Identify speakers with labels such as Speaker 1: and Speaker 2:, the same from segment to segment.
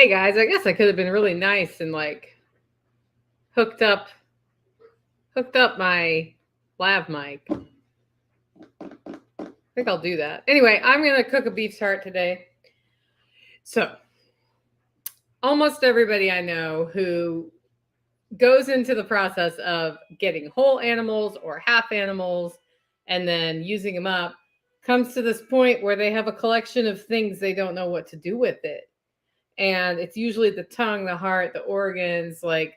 Speaker 1: Hey guys, I guess I could have been really nice and like hooked up hooked up my lav mic. I think I'll do that. Anyway, I'm gonna cook a beef tart today. So almost everybody I know who goes into the process of getting whole animals or half animals and then using them up comes to this point where they have a collection of things they don't know what to do with it. And it's usually the tongue, the heart, the organs, like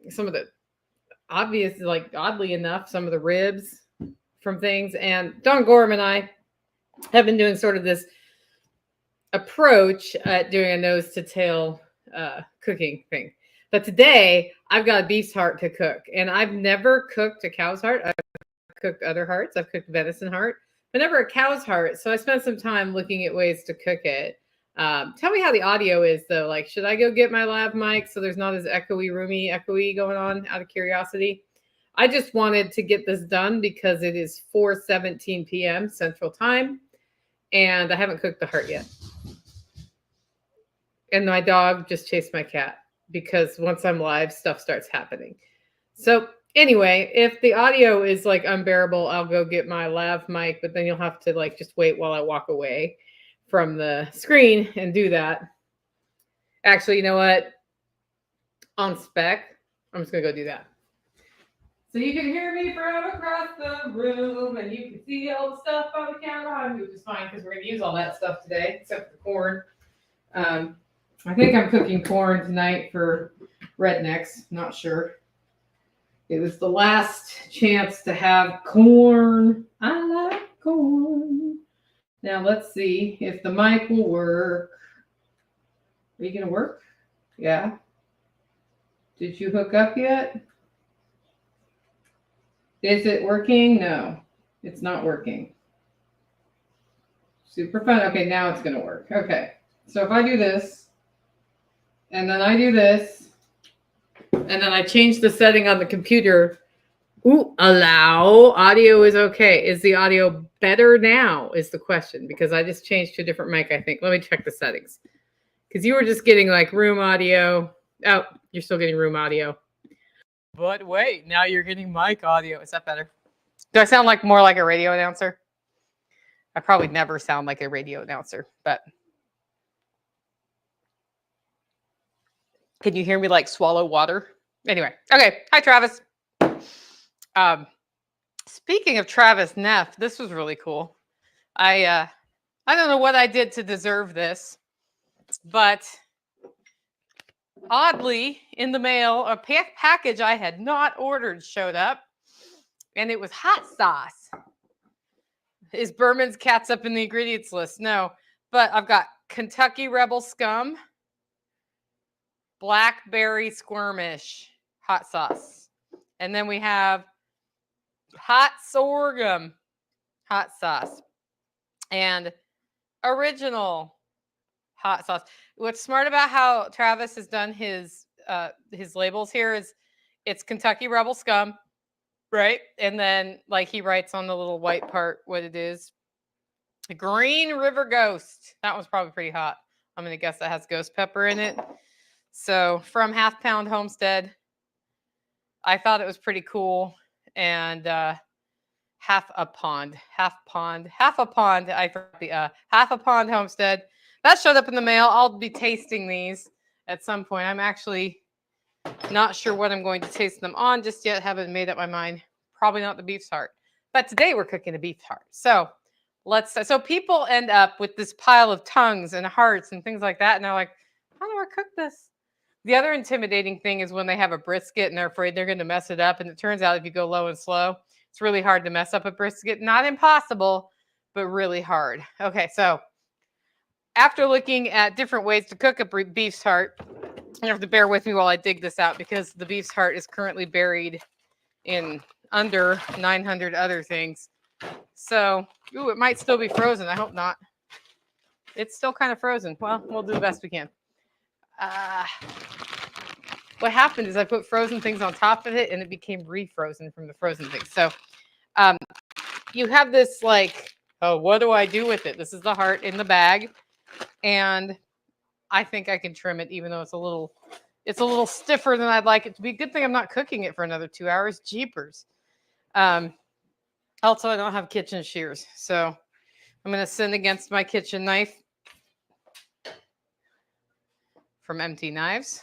Speaker 1: some of the obvious, like oddly enough, some of the ribs from things. And Don Gorham and I have been doing sort of this approach at doing a nose to tail cooking thing. But today I've got a beef's heart to cook, and I've never cooked a cow's heart. I've cooked other hearts. I've cooked venison heart, but never a cow's heart. So I spent some time looking at ways to cook it. Tell me how the audio is though. Like, should I go get my lav mic so there's not as echoey going on out of curiosity? I just wanted to get this done because it is 4:17 p.m. Central Time, and I haven't cooked the heart yet. And my dog just chased my cat because once I'm live, stuff starts happening. So anyway, if the audio is like unbearable, I'll go get my lav mic, but then you'll have to like just wait while I walk away from the screen and do that. Actually, you know what? On spec, I'm just gonna go do that. So you can hear me from across the room, and you can see all the stuff on the counter behind me, which is fine because we're gonna use all that stuff today, except for the corn. I think I'm cooking corn tonight for rednecks. Not sure. It was the last chance to have corn. I like corn. Now let's see if the mic will work. Are you gonna work? Yeah. Did you hook up yet? Is it working? No, it's not working. Super fun. Okay, now it's gonna work. Okay. So if I do this, and then I do this, and then I change the setting on the computer. Ooh, allow. Audio is okay. Is the audio better now? Is the question, because I just changed to a different mic, I think. Let me check the settings. Because you were just getting like room audio. Oh, you're still getting room audio. But wait, now you're getting mic audio. Is that better? Do I sound like more like a radio announcer? I probably never sound like a radio announcer, but can you hear me like swallow water? Anyway, okay. Hi, Travis. Speaking of Travis Neff, this was really cool. I don't know what I did to deserve this, but oddly, in the mail, a package I had not ordered showed up, and it was hot sauce. Is Berman's catsup in the ingredients list? No, but I've got Kentucky Rebel Scum, Blackberry Squirmish hot sauce, and then we have hot sorghum hot sauce and original hot sauce. What's smart about how Travis has done his labels here is it's Kentucky Rebel Scum, right? And then like he writes on the little white part what it is. Green River Ghost. That was probably pretty hot. I'm gonna guess that has ghost pepper in it. So from Half Pound Homestead, I thought it was pretty cool. And Half a Pond. I forgot the Half a Pond Homestead. That showed up in the mail. I'll be tasting these at some point. I'm actually not sure what I'm going to taste them on just yet. Haven't made up my mind. Probably not the beef's heart. But today we're cooking a beef heart. So so people end up with this pile of tongues and hearts and things like that. And they're like, how do I cook this? The other intimidating thing is when they have a brisket and they're afraid they're going to mess it up. And it turns out if you go low and slow, it's really hard to mess up a brisket. Not impossible, but really hard. Okay, so after looking at different ways to cook a beef's heart, you have to bear with me while I dig this out because the beef's heart is currently buried in under 900 other things. So, it might still be frozen. I hope not. It's still kind of frozen. Well, we'll do the best we can. What happened is I put frozen things on top of it and it became refrozen from the frozen things. So, you have this like, oh, what do I do with it? This is the heart in the bag. And I think I can trim it, even though it's a little stiffer than I'd like it to be. Good thing I'm not cooking it for another 2 hours. Jeepers. Also, I don't have kitchen shears, so I'm going to sin against my kitchen knife from Empty Knives.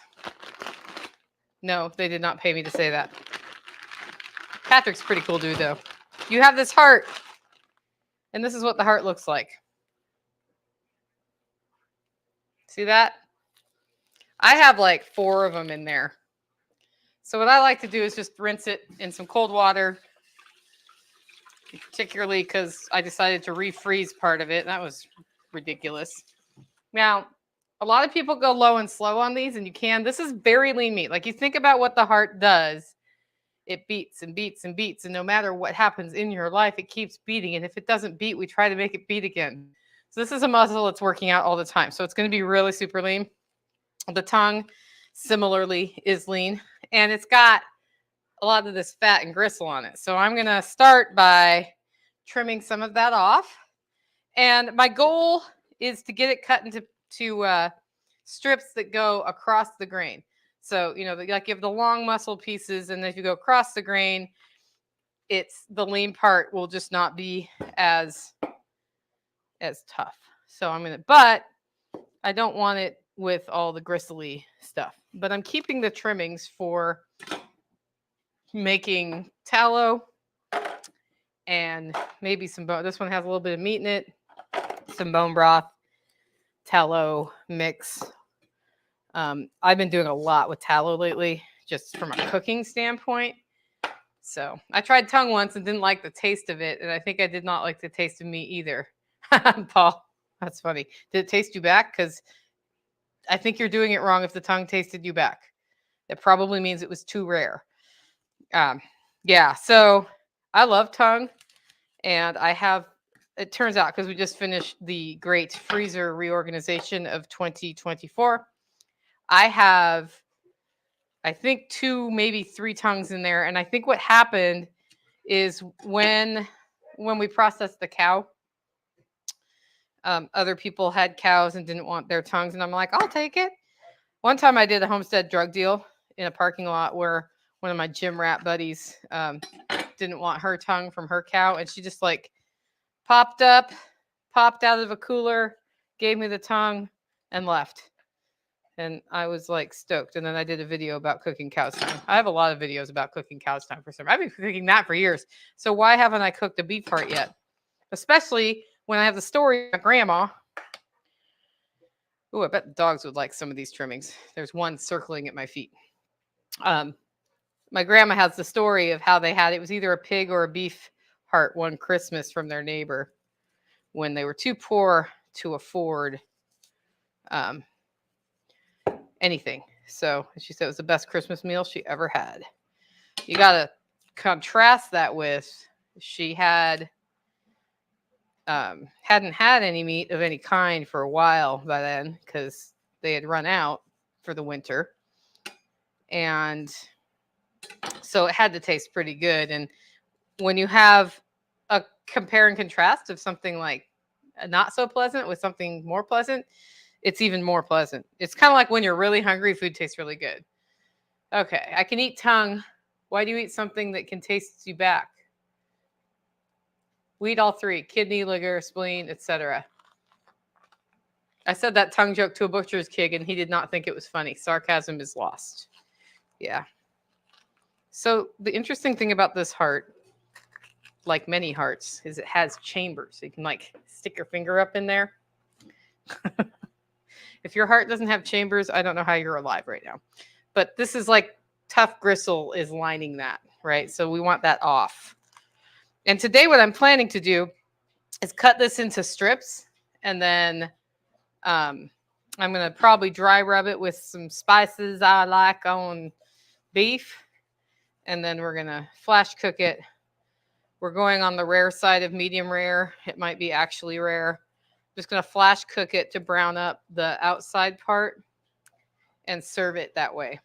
Speaker 1: No, they did not pay me to say that. Patrick's a pretty cool dude, though. You have this heart, and this is what the heart looks like. See that? I have like 4 of them in there. So what I like to do is just rinse it in some cold water, particularly because I decided to refreeze part of it. That was ridiculous. Now, a lot of people go low and slow on these, and you can. This is very lean meat. Like, you think about what the heart does. It beats and beats and beats, and no matter what happens in your life, it keeps beating. And if it doesn't beat, we try to make it beat again. So this is a muscle that's working out all the time. So it's going to be really super lean. The tongue, similarly, is lean, and it's got a lot of this fat and gristle on it. So I'm going to start by trimming some of that off. And my goal is to get it cut into strips that go across the grain. So, like you have the long muscle pieces, and if you go across the grain, it's the lean part will just not be as tough. So but I don't want it with all the gristly stuff. But I'm keeping the trimmings for making tallow and maybe some bone. This one has a little bit of meat in it, some bone broth, tallow mix. I've been doing a lot with tallow lately, just from a cooking standpoint. So I tried tongue once and didn't like the taste of it, and I think I did not like the taste of meat either. Paul, that's funny. Did it taste you back? Because I think you're doing it wrong if the tongue tasted you back. It probably means it was too rare. Yeah, so I love tongue, and it turns out, because we just finished the great freezer reorganization of 2024, I have, I think, 2, maybe 3 tongues in there. And I think what happened is when we processed the cow, other people had cows and didn't want their tongues. And I'm like, I'll take it. One time I did a homestead drug deal in a parking lot where one of my gym rat buddies didn't want her tongue from her cow. And she just like popped out of a cooler, gave me the tongue, and left. And I was like stoked. And then I did a video about cooking cow's tongue. I have a lot of videos about cooking cow's tongue for some. I've been cooking that for years. So why haven't I cooked a beef heart yet? Especially when I have the story of my grandma. Ooh, I bet the dogs would like some of these trimmings. There's one circling at my feet. My grandma has the story of how it was either a pig or a beef heart one Christmas from their neighbor when they were too poor to afford anything. So she said it was the best Christmas meal she ever had. You got to contrast that with she hadn't had any meat of any kind for a while by then, because they had run out for the winter. And so it had to taste pretty good. And when you have a compare and contrast of something like not so pleasant with something more pleasant, it's even more pleasant. It's kind of like when you're really hungry, food tastes really good. Okay, I can eat tongue. Why do you eat something that can taste you back? We eat all 3: kidney, liver, spleen, etc. I said that tongue joke to a butcher's kid, and he did not think it was funny. Sarcasm is lost. Yeah. So the interesting thing about this heart, like many hearts, is it has chambers. So you can like stick your finger up in there. If your heart doesn't have chambers, I don't know how you're alive right now. But this is like tough gristle is lining that, right? So we want that off. And today what I'm planning to do is cut this into strips, and then I'm going to probably dry rub it with some spices I like on beef, and then we're going to flash cook it. We're going on the rare side of medium rare. It might be actually rare. Just going to flash cook it to brown up the outside part and serve it that way.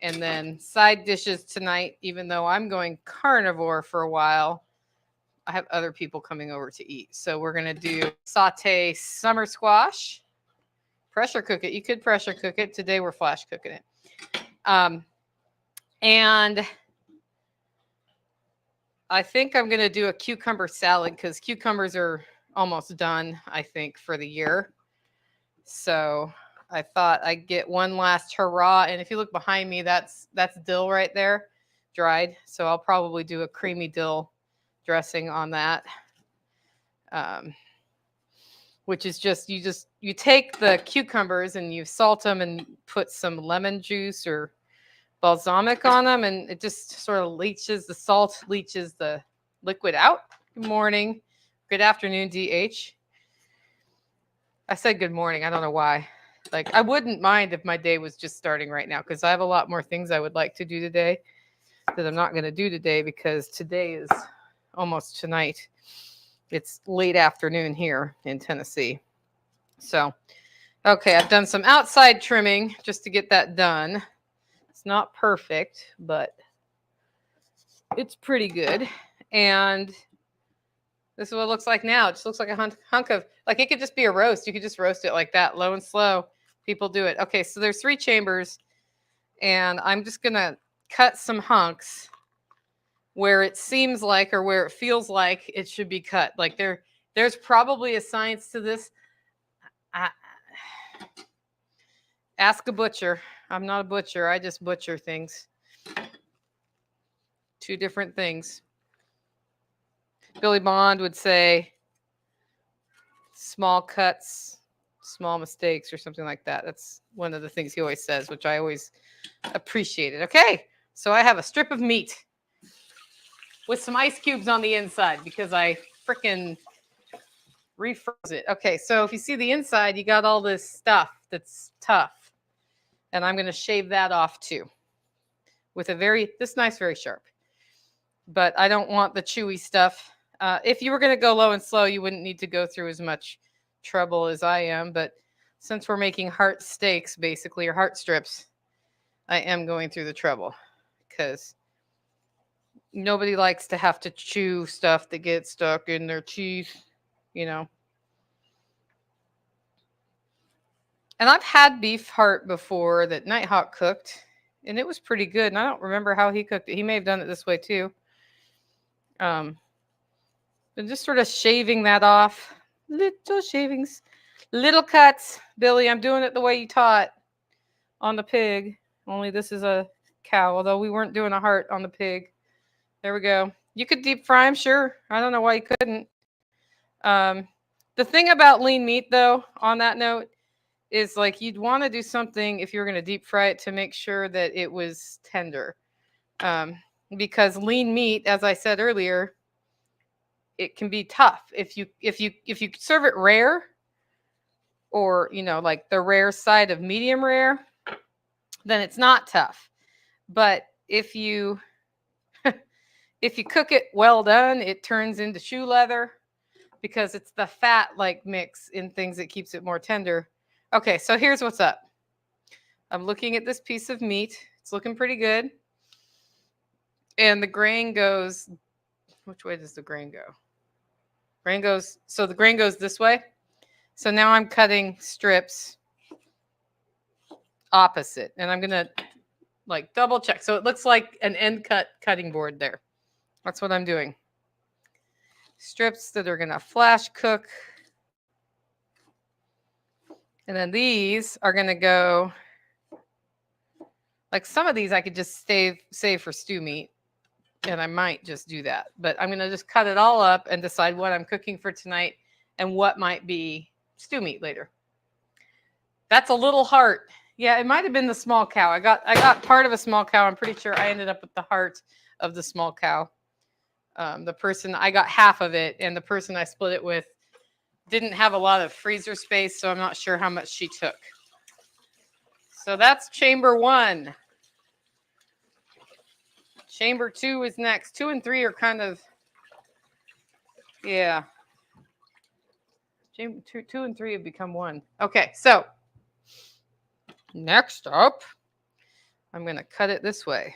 Speaker 1: And then side dishes tonight, even though I'm going carnivore for a while, I have other people coming over to eat. So we're going to do saute summer squash, pressure cook it. You could pressure cook it. Today we're flash cooking it. And I think I'm going to do a cucumber salad because cucumbers are almost done, I think, for the year. So I thought I'd get one last hurrah. And if you look behind me, that's dill right there, dried. So I'll probably do a creamy dill dressing on that. Which is just you take the cucumbers and you salt them and put some lemon juice or balsamic on them, and it just sort of the salt leaches the liquid out. Good morning. Good afternoon, DH. I said good morning. I don't know why. Like, I wouldn't mind if my day was just starting right now because I have a lot more things I would like to do today that I'm not going to do today because today is almost tonight. It's late afternoon here in Tennessee. So, okay, I've done some outside trimming just to get that done. It's not perfect, but it's pretty good. And this is what it looks like now. It just looks like a hunk of, like, it could just be a roast. You could just roast it like that, low and slow. People do it. Okay, so there's 3 chambers, and I'm just going to cut some hunks where it seems like or where it feels like it should be cut. Like there's probably a science to this. Ask a butcher. I'm not a butcher. I just butcher things. 2 different things. Billy Bond would say small cuts, small mistakes, or something like that. That's one of the things he always says, which I always appreciated. Okay, so I have a strip of meat with some ice cubes on the inside because I freaking refroze it. Okay, so if you see the inside, you got all this stuff that's tough. And I'm going to shave that off too with this knife very sharp. But I don't want the chewy stuff. If you were going to go low and slow, you wouldn't need to go through as much trouble as I am. But since we're making heart steaks, basically, or heart strips, I am going through the trouble because nobody likes to have to chew stuff that gets stuck in their teeth, you know. And I've had beef heart before that Nighthawk cooked, and it was pretty good. And I don't remember how he cooked it. He may have done it this way too. But just sort of shaving that off. Little shavings. Little cuts. Billy, I'm doing it the way you taught on the pig. Only this is a cow, although we weren't doing a heart on the pig. There we go. You could deep fry them, sure. I don't know why you couldn't. The thing about lean meat, though, on that note, is like you'd want to do something if you were going to deep fry it to make sure that it was tender. Because lean meat, as I said earlier, it can be tough. If you serve it rare, or like the rare side of medium rare, then it's not tough. But if you cook it well done, it turns into shoe leather because it's the fat like mix in things that keeps it more tender. Okay, so here's what's up. I'm looking at this piece of meat. It's looking pretty good. And the grain goes, which way does the grain go? The grain goes this way. So now I'm cutting strips opposite. And I'm going to like double check. So it looks like an end cutting board there. That's what I'm doing. Strips that are going to flash cook. And then these are going to go, like some of these I could just save for stew meat. And I might just do that. But I'm going to just cut it all up and decide what I'm cooking for tonight and what might be stew meat later. That's a little heart. Yeah, it might have been the small cow. I got part of a small cow. I'm pretty sure I ended up with the heart of the small cow. The person, I got half of it, and the person I split it with didn't have a lot of freezer space, so I'm not sure how much she took. So that's chamber 1. Chamber 2 is next. 2 and 3 are kind of, yeah. Chamber 2 and 3 have become 1. Okay, so next up, I'm going to cut it this way.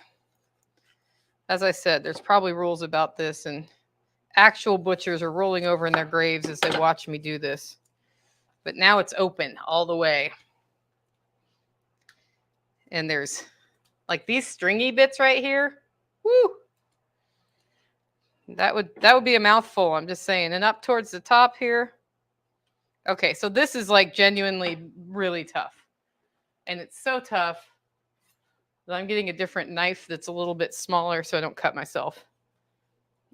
Speaker 1: As I said, there's probably rules about this, and actual butchers are rolling over in their graves as they watch me do this. But now it's open all the way. And there's like these stringy bits right here. Woo! That would be a mouthful, I'm just saying. And up towards the top here. Okay, so this is like genuinely really tough. And it's so tough that I'm getting a different knife that's a little bit smaller so I don't cut myself.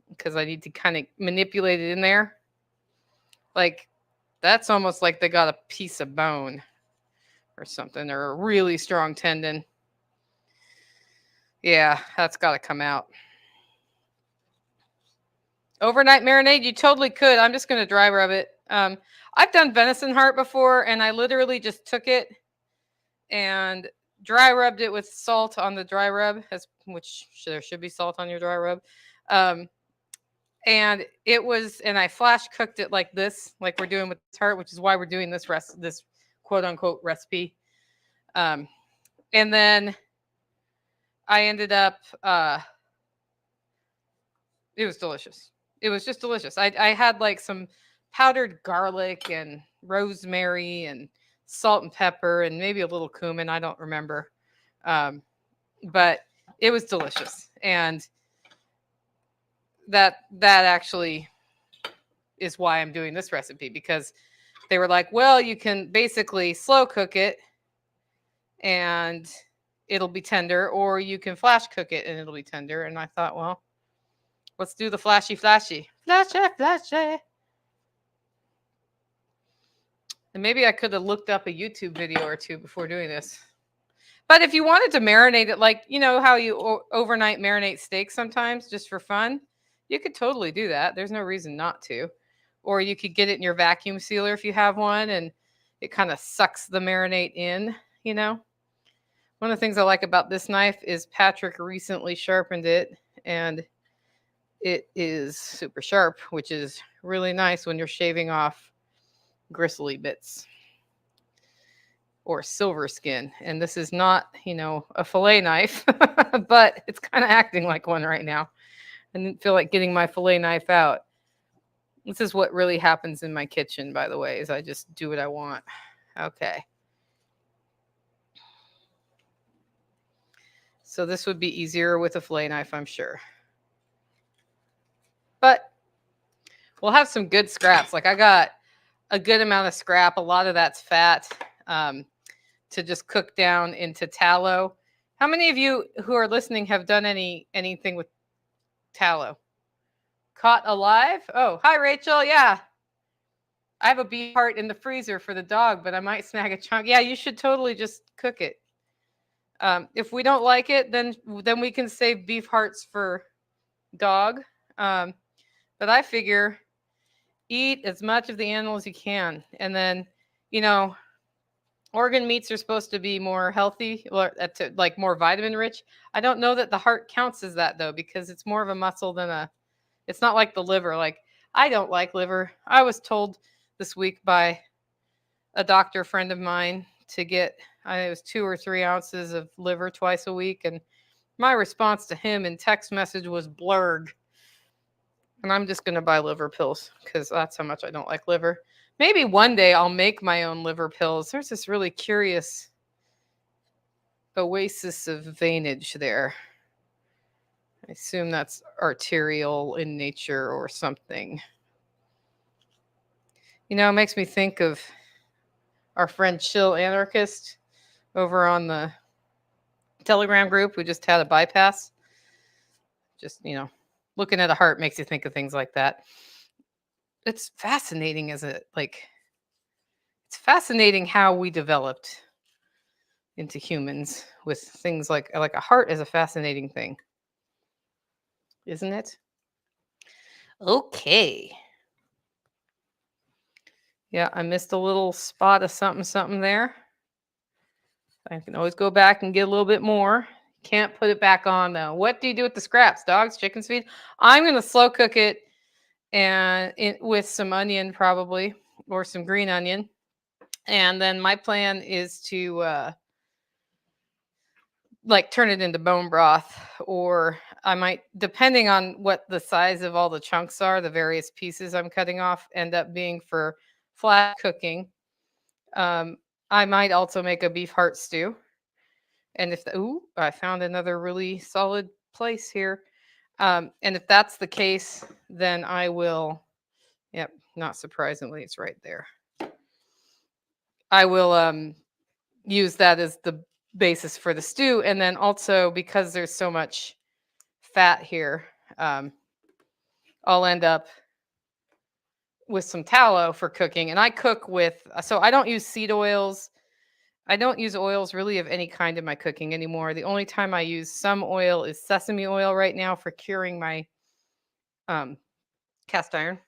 Speaker 1: Because I need to kind of manipulate it in there. Like, that's almost like they got a piece of bone or something, or a really strong tendon. Yeah, that's got to come out. Overnight marinade, you totally could. I'm just going to dry rub it. I've done venison heart before, and I literally just took it and dry rubbed it with salt on the dry rub, which there should be salt on your dry rub. And I flash cooked it like this, like we're doing with this heart, which is why we're doing this quote unquote recipe. And then I ended up, it was delicious. It was just delicious. I had like some powdered garlic and rosemary and salt and pepper and maybe a little cumin. I don't remember. But it was delicious. And that actually is why I'm doing this recipe, because they were like, well, you can basically slow cook it and it'll be tender, or you can flash cook it and it'll be tender. And I thought, well, let's do the flashy. And maybe I could have looked up a YouTube video or two before doing this. But if you wanted to marinate it, like, you know how you overnight marinate steak sometimes just for fun, you could totally do that. There's no reason not to. Or you could get it in your vacuum sealer if you have one, and it kind of sucks the marinade in, you know. One of the things I like about this knife is Patrick recently sharpened it, and it is super sharp, which is really nice when you're shaving off gristly bits or silver skin. And this is not, you know, a fillet knife, but it's kind of acting like one right now. I didn't feel like getting my fillet knife out. This is what really happens in my kitchen, by the way, is I just do what I want. Okay. So this would be easier with a fillet knife, I'm sure. But we'll have some good scraps. Like I got a good amount of scrap. A lot of that's fat to just cook down into tallow. How many of you who are listening have done anything with tallow? Caught alive? Oh, hi, Rachel. Yeah. I have a beef heart in the freezer for the dog, but I might snag a chunk. Yeah, you should totally just cook it. If we don't like it, then we can save beef hearts for dog. But I figure eat as much of the animal as you can. And then, you know, organ meats are supposed to be more healthy, or like more vitamin rich. I don't know that the heart counts as that, though, because it's more of a muscle than it's not like the liver. Like, I don't like liver. I was told this week by a doctor friend of mine to get, I think it was 2 or 3 ounces of liver twice a week. And my response to him in text message was blurg. And I'm just going to buy liver pills because that's how much I don't like liver. Maybe one day I'll make my own liver pills. There's this really curious oasis of veinage there. I assume that's arterial in nature or something. You know, it makes me think of our friend Chill Anarchist over on the Telegram group who just had a bypass. Just, you know, looking at a heart makes you think of things like that. It's fascinating, it's fascinating how we developed into humans with things like a heart is a fascinating thing, isn't it? Okay. Yeah, I missed a little spot of something there. I can always go back and get a little bit more. Can't put it back on though. What do you do with the scraps? Dogs, chickens feed? I'm going to slow cook it with some onion probably, or some green onion. And then my plan is to like turn it into bone broth, or I might, depending on what the size of all the chunks are, the various pieces I'm cutting off end up being for flat cooking. I might also make a beef heart stew. And if I found another really solid place here. And if that's the case, then I will, yep, not surprisingly, it's right there. I will use that as the basis for the stew. And then also, because there's so much fat here, I'll end up with some tallow for cooking. And I cook with, so I don't use seed oils. I don't use oils really of any kind in my cooking anymore. The only time I use some oil is sesame oil right now for curing my cast iron.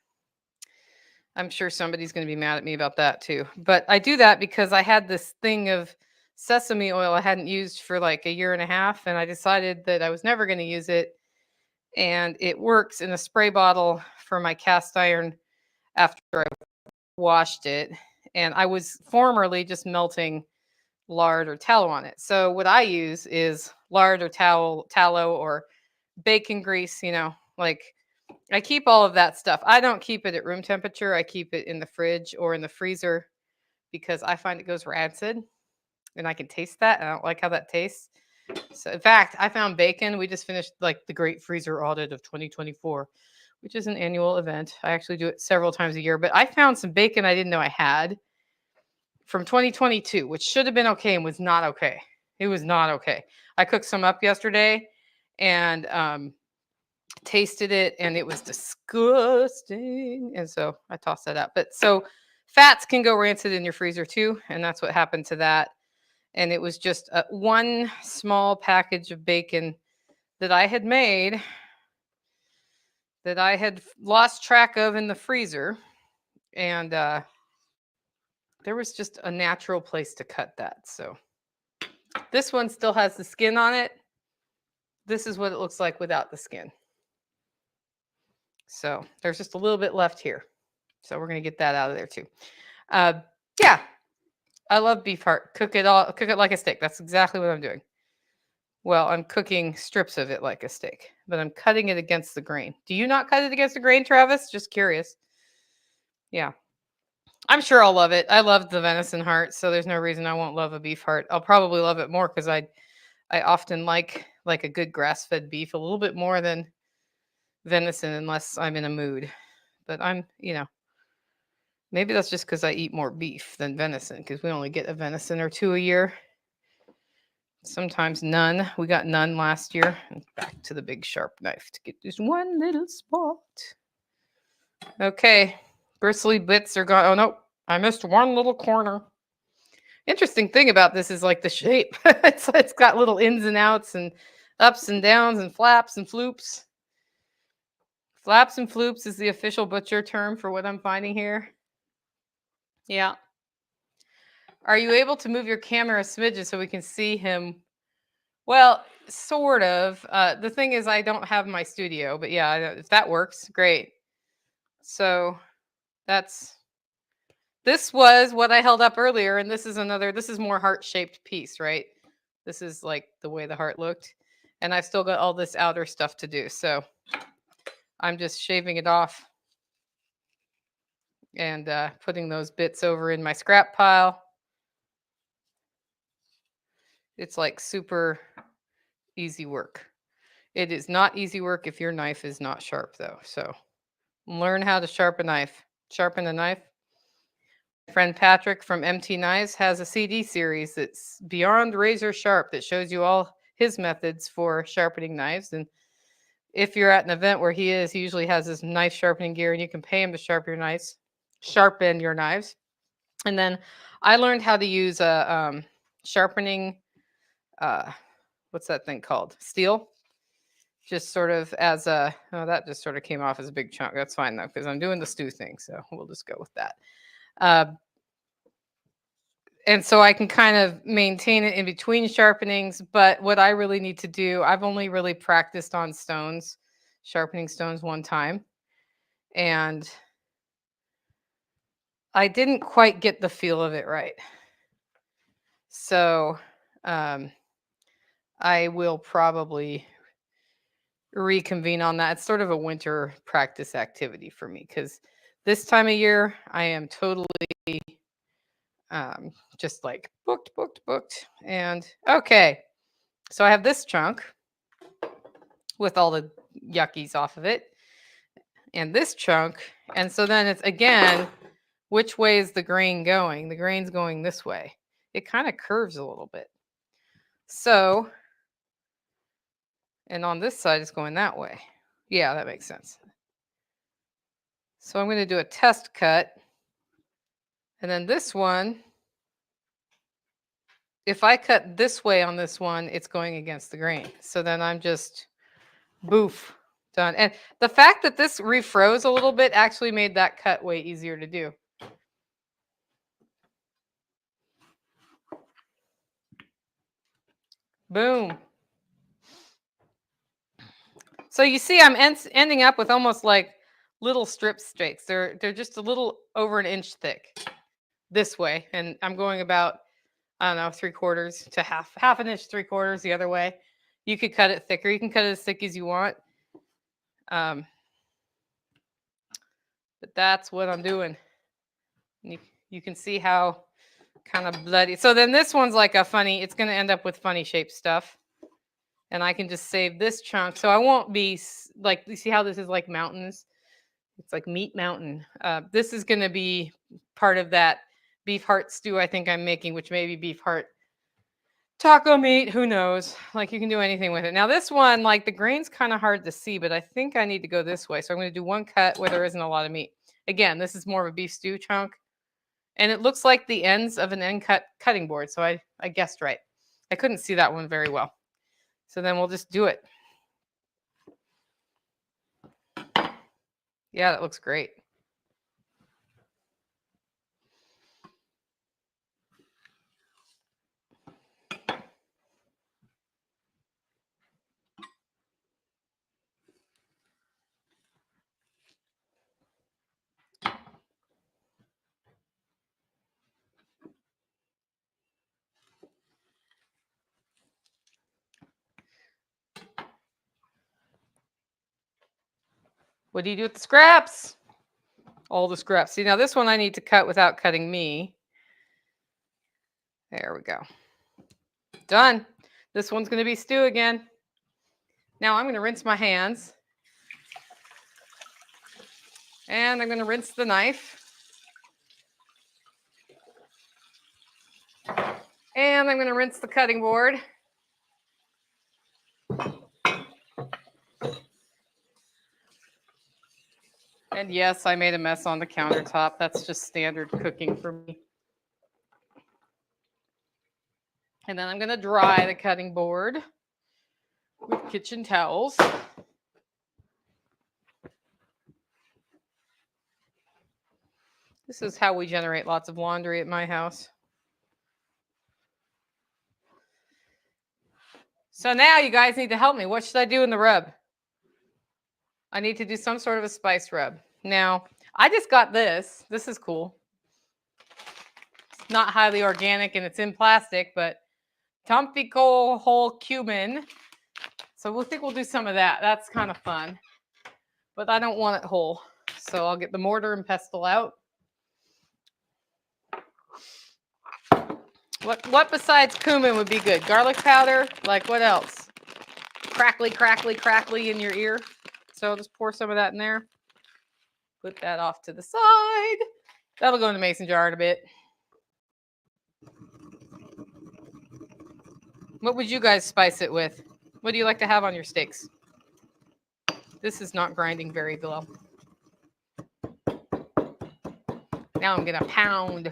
Speaker 1: I'm sure somebody's going to be mad at me about that too. But I do that because I had this thing of sesame oil I hadn't used for like a year and a half, and I decided that I was never going to use it. And it works in a spray bottle for my cast iron after I washed it. And I was formerly just melting lard or tallow on it. So what I use is lard or tallow or bacon grease, like I keep all of that stuff. I don't keep it at room temperature. I keep it in the fridge or in the freezer because I find it goes rancid and I can taste that. I don't like how that tastes. So in fact, I found bacon. We just finished like the Great Freezer Audit of 2024, which is an annual event. I actually do it several times a year, but I found some bacon I didn't know I had from 2022, which should have been okay and was not okay. It was not okay. I cooked some up yesterday and tasted it, and it was disgusting. And so I tossed that out. But so fats can go rancid in your freezer too, and that's what happened to that. And it was just one small package of bacon that I had made that I had lost track of in the freezer. And there was just a natural place to cut that. So this one still has the skin on it. This is what it looks like without the skin. So there's just a little bit left here. So we're going to get that out of there too. Yeah, I love beef heart. Cook it like a steak. That's exactly what I'm doing. Well, I'm cooking strips of it like a steak, but I'm cutting it against the grain. Do you not cut it against the grain, Travis? Just curious. Yeah. I'm sure I'll love it. I love the venison heart, so there's no reason I won't love a beef heart. I'll probably love it more because I often like a good grass-fed beef a little bit more than venison unless I'm in a mood. But maybe that's just because I eat more beef than venison because we only get a venison or two a year. Sometimes none. We got none last year. Back to the big sharp knife to get this one little spot. Okay, bristly bits are gone. Oh no, I missed one little corner. Interesting thing about this is like the shape. It's got little ins and outs and ups and downs and flaps and floops. Flaps and floops is the official butcher term for what I'm finding here. Yeah. Are you able to move your camera a smidgen so we can see him? Well, sort of. The thing is, I don't have my studio, but yeah, if that works, great. So this was what I held up earlier, and this is more heart-shaped piece, right? This is like the way the heart looked, and I've still got all this outer stuff to do. So I'm just shaving it off and putting those bits over in my scrap pile. It's like super easy work. It is not easy work if your knife is not sharp, though. So learn how to sharpen a knife. My friend Patrick from MT Knives has a CD series that's beyond razor sharp that shows you all his methods for sharpening knives. And if you're at an event where he is, he usually has his knife sharpening gear, and you can pay him to sharpen your knives. And then I learned how to use a sharpening, what's that thing called? Steel. Just sort of as that just sort of came off as a big chunk. That's fine though, because I'm doing the stew thing. So we'll just go with that. And so I can kind of maintain it in between sharpenings. But what I really need to do, I've only really practiced on stones, sharpening stones one time. And I didn't quite get the feel of it right. So I will probably reconvene on that. It's sort of a winter practice activity for me because this time of year I am totally just like booked. And okay, So I have this chunk with all the yuckies off of it, and this chunk. And so then it's again, which way is the grain going? The grain's going this way. It kind of curves a little bit. So, and on this side, it's going that way. Yeah, that makes sense. So I'm going to do a test cut. And then this one, if I cut this way on this one, it's going against the grain. So then I'm just boof, done. And the fact that this refroze a little bit actually made that cut way easier to do. Boom. So you see, I'm ending up with almost like little strip steaks. They're just a little over an inch thick this way, and I'm going about, I don't know, 3/4 to half an inch, 3/4 the other way. You could cut it thicker. You can cut it as thick as you want. But that's what I'm doing. You can see how kind of bloody. So then this one's like a funny. It's going to end up with funny shaped stuff. And I can just save this chunk. So I won't be like, you see how this is like mountains? It's like meat mountain. This is going to be part of that beef heart stew I think I'm making, which may be beef heart taco meat. Who knows? Like you can do anything with it. Now this one, like the grain's kind of hard to see, but I think I need to go this way. So I'm going to do one cut where there isn't a lot of meat. Again, this is more of a beef stew chunk. And it looks like the ends of an end cutting board. So I guessed right. I couldn't see that one very well. So then we'll just do it. Yeah, that looks great. What do you do with the scraps? All the scraps. See, now this one I need to cut without cutting me. There we go. Done. This one's going to be stew again. Now I'm going to rinse my hands. And I'm going to rinse the knife. And I'm going to rinse the cutting board. And yes, I made a mess on the countertop. That's just standard cooking for me. And then I'm going to dry the cutting board with kitchen towels. This is how we generate lots of laundry at my house. So now you guys need to help me. What should I do in the rub? I need to do some sort of a spice rub. Now, I just got this. This is cool. It's not highly organic and it's in plastic, but Tampico whole cumin. So we'll do some of that. That's kind of fun. But I don't want it whole. So I'll get the mortar and pestle out. What besides cumin would be good? Garlic powder? Like what else? Crackly, crackly, crackly in your ear. So I'll just pour some of that in there. Put that off to the side. That'll go in the mason jar in a bit. What would you guys spice it with? What do you like to have on your steaks? This is not grinding very well. Now I'm going to pound.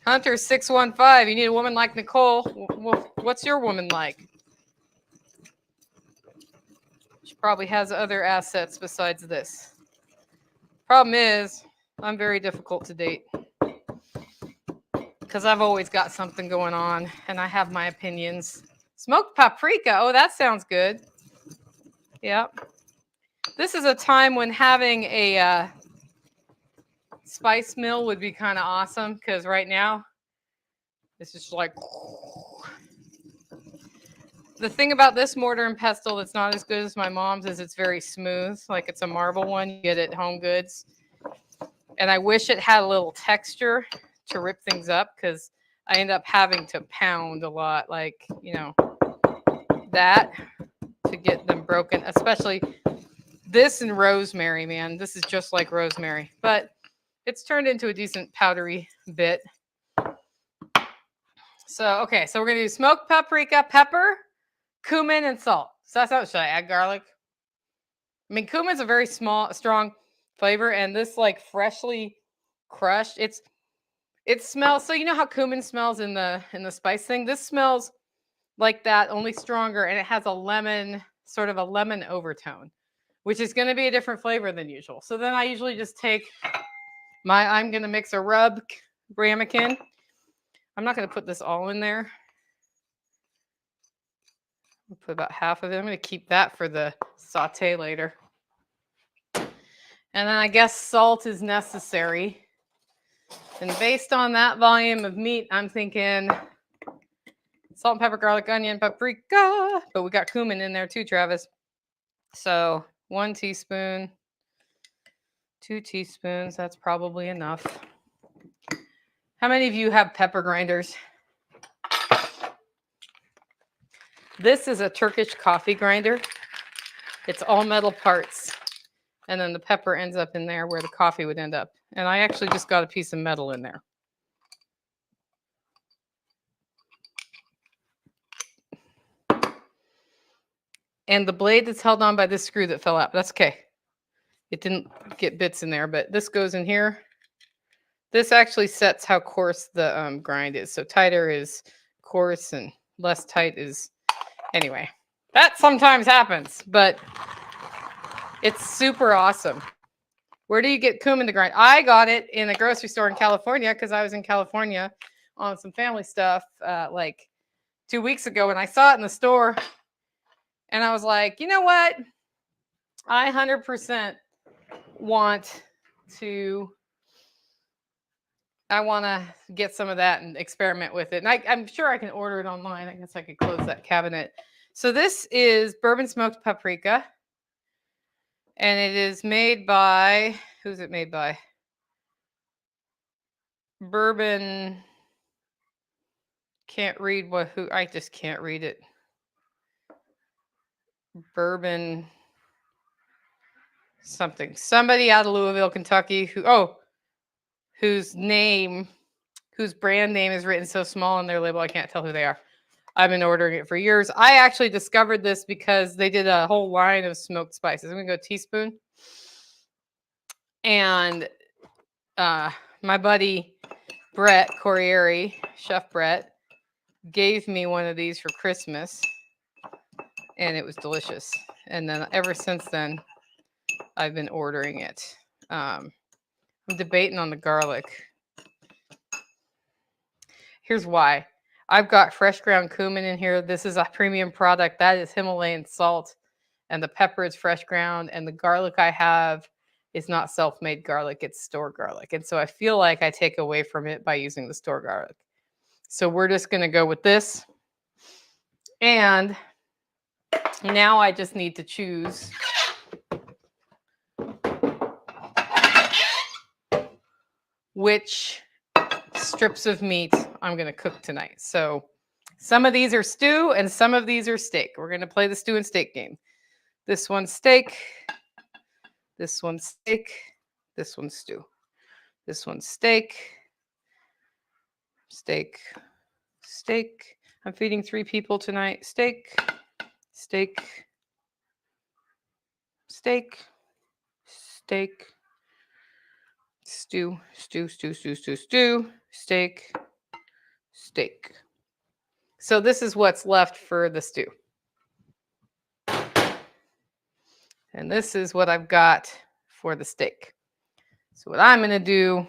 Speaker 1: Hunter 615, you need a woman like Nicole. Well, what's your woman like? She probably has other assets besides this. Problem is, I'm very difficult to date. Because I've always got something going on, and I have my opinions. Smoked paprika, oh, that sounds good. Yep. This is a time when having a spice mill would be kind of awesome, because right now, it's just like... The thing about this mortar and pestle that's not as good as my mom's is it's very smooth. Like it's a marble one you get at Home Goods. And I wish it had a little texture to rip things up because I end up having to pound a lot, like, that to get them broken, especially this and rosemary, man. This is just like rosemary, but it's turned into a decent powdery bit. So, okay, so we're going to do smoked paprika, pepper, cumin, and salt. So that's how, should I add garlic? I mean, cumin's a very strong flavor, and this like freshly crushed, it smells, so you know how cumin smells in the spice thing? This smells like that, only stronger, and it has a lemon, sort of a lemon overtone, which is going to be a different flavor than usual. So then I usually just take I'm going to mix a rub ramekin. I'm not going to put this all in there. I'll put about half of it. I'm going to keep that for the saute later. And then I guess salt is necessary. And based on that volume of meat, I'm thinking salt and pepper, garlic, onion, paprika. But we got cumin in there too, Travis. So 1 teaspoon, 2 teaspoons. That's probably enough. How many of you have pepper grinders? This is a Turkish coffee grinder. It's all metal parts. And then the pepper ends up in there where the coffee would end up. And I actually just got a piece of metal in there. And the blade that's held on by this screw that fell out, that's okay. It didn't get bits in there, but this goes in here. This actually sets how coarse the grind is. So tighter is coarse and less tight is, anyway. That sometimes happens, but it's super awesome. Where do you get cumin to grind? I got it in a grocery store in California because I was in California on some family stuff like 2 weeks ago, and I saw it in the store. And I was like, you know what? I 100% want to get some of that and experiment with it. And I'm sure I can order it online. I guess I could close that cabinet. So this is bourbon smoked paprika. And it is made by, who's it made by? Bourbon, can't read who, I just can't read it. Bourbon something. Somebody out of Louisville, Kentucky, whose brand name is written so small on their label, I can't tell who they are. I've been ordering it for years. I actually discovered this because they did a whole line of smoked spices. I'm going to go teaspoon. And my buddy Brett Corriere, Chef Brett, gave me one of these for Christmas. And it was delicious. And then ever since then, I've been ordering it. I'm debating on the garlic. Here's why. I've got fresh ground cumin in here. This is a premium product. That is Himalayan salt. And the pepper is fresh ground. And the garlic I have is not self-made garlic. It's store garlic. And so I feel like I take away from it by using the store garlic. So we're just going to go with this. And now I just need to choose which strips of meat I'm going to cook tonight. So some of these are stew and some of these are steak. We're going to play the stew and steak game. This one's steak. This one's steak. This one's stew. This one's steak. Steak. Steak. I'm feeding 3 people tonight. Steak. Steak. Steak. Steak. Stew. Stew, stew, stew, stew, stew. Steak. Steak. So this is what's left for the stew. And this is what I've got for the steak. So what I'm going to do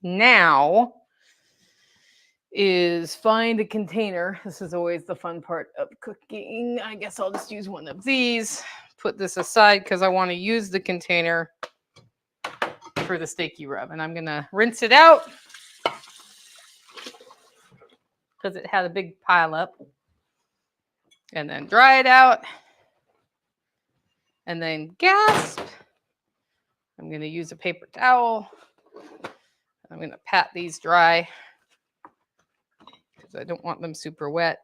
Speaker 1: now is find a container. This is always the fun part of cooking. I guess I'll just use one of these. Put this aside because I want to use the container for the steaky rub. And I'm going to rinse it out because it had a big pile up. And then dry it out. And then gasp. I'm going to use a paper towel. I'm going to pat these dry because I don't want them super wet.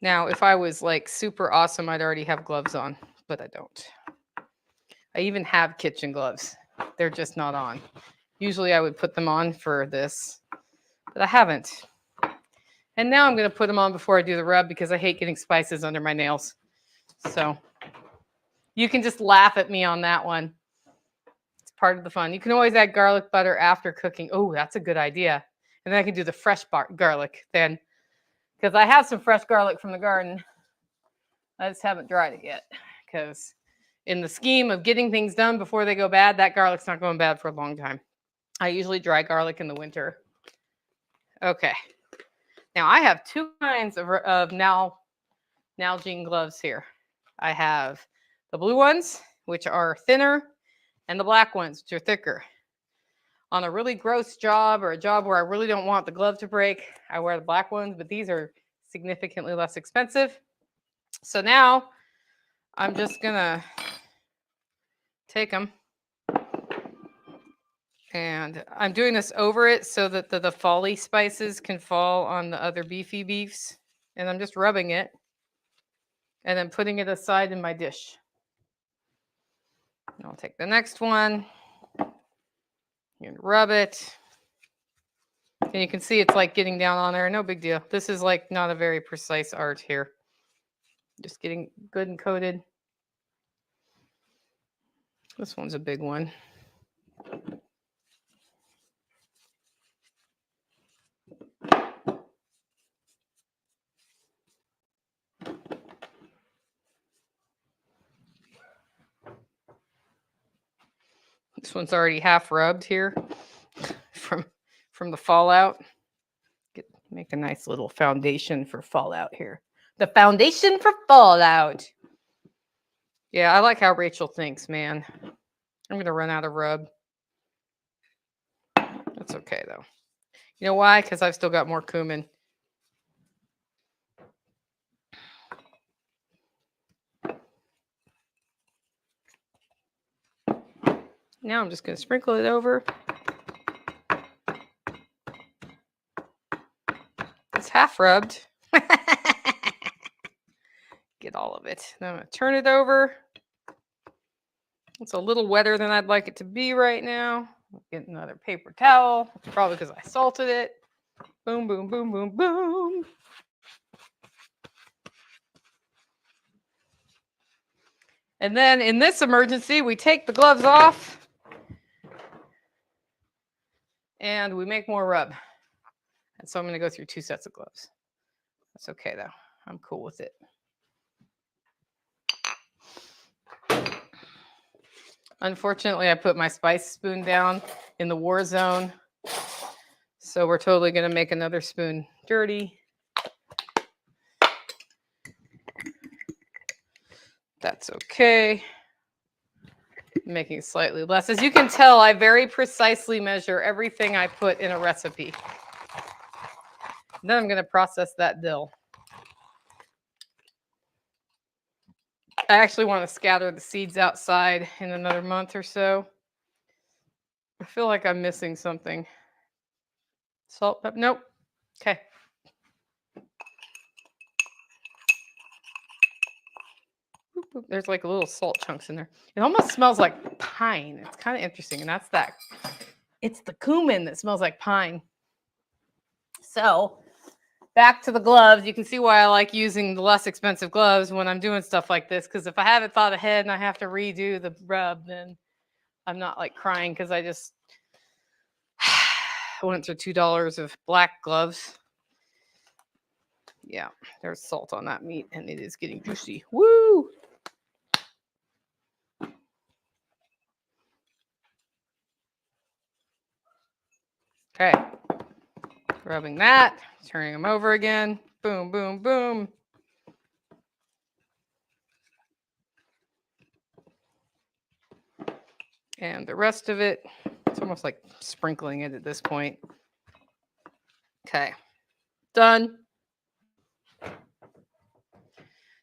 Speaker 1: Now, if I was like super awesome, I'd already have gloves on, but I don't. I even have kitchen gloves. They're just not on. Usually I would put them on for this, but I haven't. And now I'm going to put them on before I do the rub because I hate getting spices under my nails. So you can just laugh at me on that one. It's part of the fun. You can always add garlic butter after cooking. Oh, that's a good idea. And then I can do the fresh garlic then, because I have some fresh garlic from the garden. I just haven't dried it yet because in the scheme of getting things done before they go bad, that garlic's not going bad for a long time. I usually dry garlic in the winter. Okay. Now I have two kinds of Nalgene gloves here. I have the blue ones, which are thinner, and the black ones, which are thicker. On a really gross job or a job where I really don't want the glove to break, I wear the black ones, but these are significantly less expensive. So now I'm just gonna take them, and I'm doing this over it so that the folly spices can fall on the other beefy beefs. And I'm just rubbing it and then putting it aside in my dish. And I'll take the next one and rub it. And you can see it's like getting down on there. No big deal. This is like not a very precise art here. Just getting good and coated. This one's a big one. This one's already half rubbed here from the fallout. Make a nice little foundation for fallout here. The foundation for fallout. Yeah, I like how Rachel thinks, man. I'm going to run out of rub. That's okay, though. You know why? Because I've still got more cumin. Now I'm just going to sprinkle it over. It's half rubbed. Get all of it. Now I'm going to turn it over. It's a little wetter than I'd like it to be right now. Get another paper towel. It's probably because I salted it. Boom, boom, boom, boom, boom. And then in this emergency, we take the gloves off and we make more rub. And so I'm going to go through 2 sets of gloves. That's okay, though. I'm cool with it. Unfortunately, I put my spice spoon down in the war zone. So we're totally going to make another spoon dirty. That's okay. Making slightly less. As you can tell, I very precisely measure everything I put in a recipe. Then I'm going to process that dill. I actually want to scatter the seeds outside in another month or so. I feel like I'm missing something. Salt, pepper, nope. Okay. There's like little salt chunks in there. It almost smells like pine. It's kind of interesting. And that's that. It's the cumin that smells like pine. So back to the gloves. You can see why I like using the less expensive gloves when I'm doing stuff like this. Because if I haven't thought ahead and I have to redo the rub, then I'm not like crying because I just went through $2 of black gloves. Yeah, there's salt on that meat and it is getting juicy. Woo! Okay, rubbing that, turning them over again. Boom, boom, boom. And the rest of it, it's almost like sprinkling it at this point. Okay, done.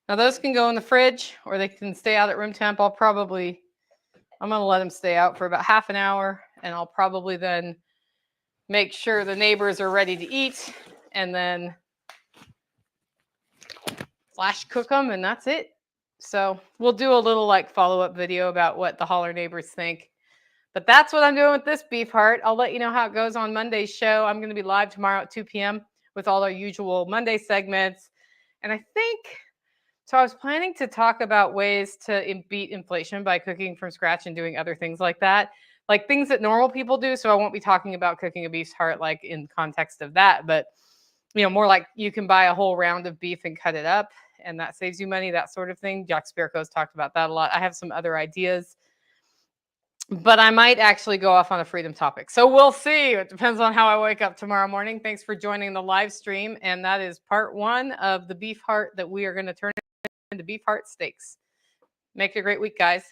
Speaker 1: Now those can go in the fridge or they can stay out at room temp. I'm going to let them stay out for about half an hour, and I'll probably then make sure the neighbors are ready to eat and then flash cook them, and that's it. So we'll do a little like follow-up video about what the holler neighbors think. But that's what I'm doing with this beef heart. I'll let you know how it goes on Monday's show. I'm going to be live tomorrow at 2 p.m. with all our usual Monday segments. And I was planning to talk about ways to beat inflation by cooking from scratch and doing other things like that, like things that normal people do. So I won't be talking about cooking a beef's heart like in context of that, but more like you can buy a whole round of beef and cut it up, and that saves you money, that sort of thing. Jack Spirko's talked about that a lot. I have some other ideas, but I might actually go off on a freedom topic. So we'll see. It depends on how I wake up tomorrow morning. Thanks for joining the live stream. And that is part 1 of the beef heart that we are going to turn into beef heart steaks. Make it a great week, guys.